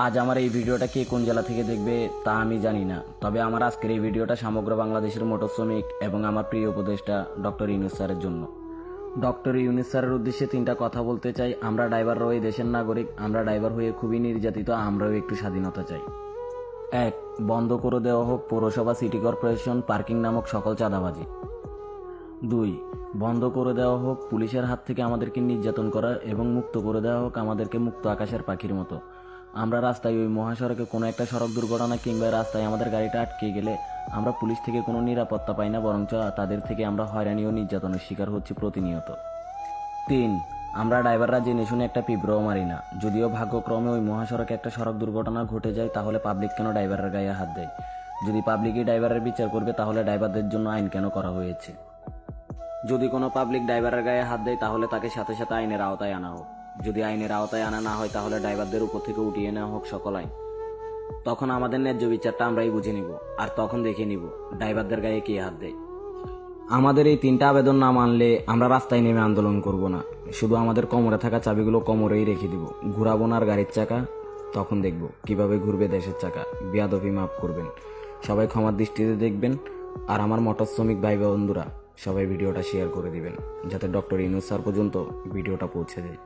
আজ আমার এই ভিডিওটা কে কোন জেলা থেকে দেখবে তা আমি জানি না, তবে আমার আজকের এই ভিডিওটা সমগ্র বাংলাদেশের মোটর শ্রমিক এবং আমার প্রিয় উপদেষ্টা ডক্টর ইউনূস স্যারের জন্য। ডক্টর ইউনূস স্যারের উদ্দেশ্যে তিনটা কথা বলতে চাই। আমরা ড্রাইভাররাও এই দেশের নাগরিক, আমরা ড্রাইভার হয়ে খুবই নির্যাতিত, আমরাও একটু স্বাধীনতা চাই। 1. বন্ধ করে দেওয়া হোক পৌরসভা, সিটি কর্পোরেশন, পার্কিং নামক সকল চাঁদাবাজি। 2. বন্ধ করে দেওয়া হোক পুলিশের হাত থেকে আমাদেরকে নির্যাতন করা এবং মুক্ত করে দেওয়া হোক আমাদেরকে মুক্ত আকাশের পাখির মতো। আমরা রাস্তায় ওই মহাসড়কে কোনো একটা সড়ক দুর্ঘটনা কিংবা রাস্তায় আমাদের গাড়িটা আটকে গেলে আমরা পুলিশ থেকে কোনো নিরাপত্তা পাই না, বরঞ্চ তাদের থেকে আমরা হয়রানি ও নির্যাতনের শিকার হচ্ছি প্রতিনিয়ত। 3. আমরা ড্রাইভাররা জেনে শুনে একটা পিঁপড়াও মারি না। যদিও ভাগ্যক্রমে ওই মহাসড়কে একটা সড়ক দুর্ঘটনা ঘটে যায়, তাহলে পাবলিক কেন ড্রাইভারের গায়ে হাত দেয়? যদি পাবলিকই ড্রাইভারের বিচার করবে, তাহলে ড্রাইভারদের জন্য আইন কেন করা হয়েছে? যদি কোনো পাবলিক ড্রাইভারের গায়ে হাত দেয়, তাহলে তাকে সাথে সাথে আইনের আওতায় আনা হোক। যদি আইনের আওতায় আনা না হয়, তাহলে ড্রাইভারদের উপর থেকে উঠিয়ে নেওয়া হোক সকল আইন। তখন আমাদের ন্যায্য বিচারটা আমরাই বুঝে নিব, আর তখন দেখে নিব ড্রাইভারদের গায়ে কে হাত দেয়। আমাদের এই তিনটা আবেদন না মানলে আমরা রাস্তায় নেমে আন্দোলন করব না, শুধু আমাদের কোমরে থাকা চাবিগুলো কোমরেই রেখে দিব, ঘুরাবো না আর গাড়ির চাকা। তখন দেখব কিভাবে ঘুরবে দেশের চাকা। বেয়াদবি মাফ করবেন, সবাই ক্ষমার দৃষ্টিতে দেখবেন। আর আমার মোটর শ্রমিক ভাই বন্ধুরা, সবাই ভিডিওটা শেয়ার করে দিবেন, যাতে ডক্টর ইউনূস স্যার পর্যন্ত ভিডিওটা পৌঁছে যায়।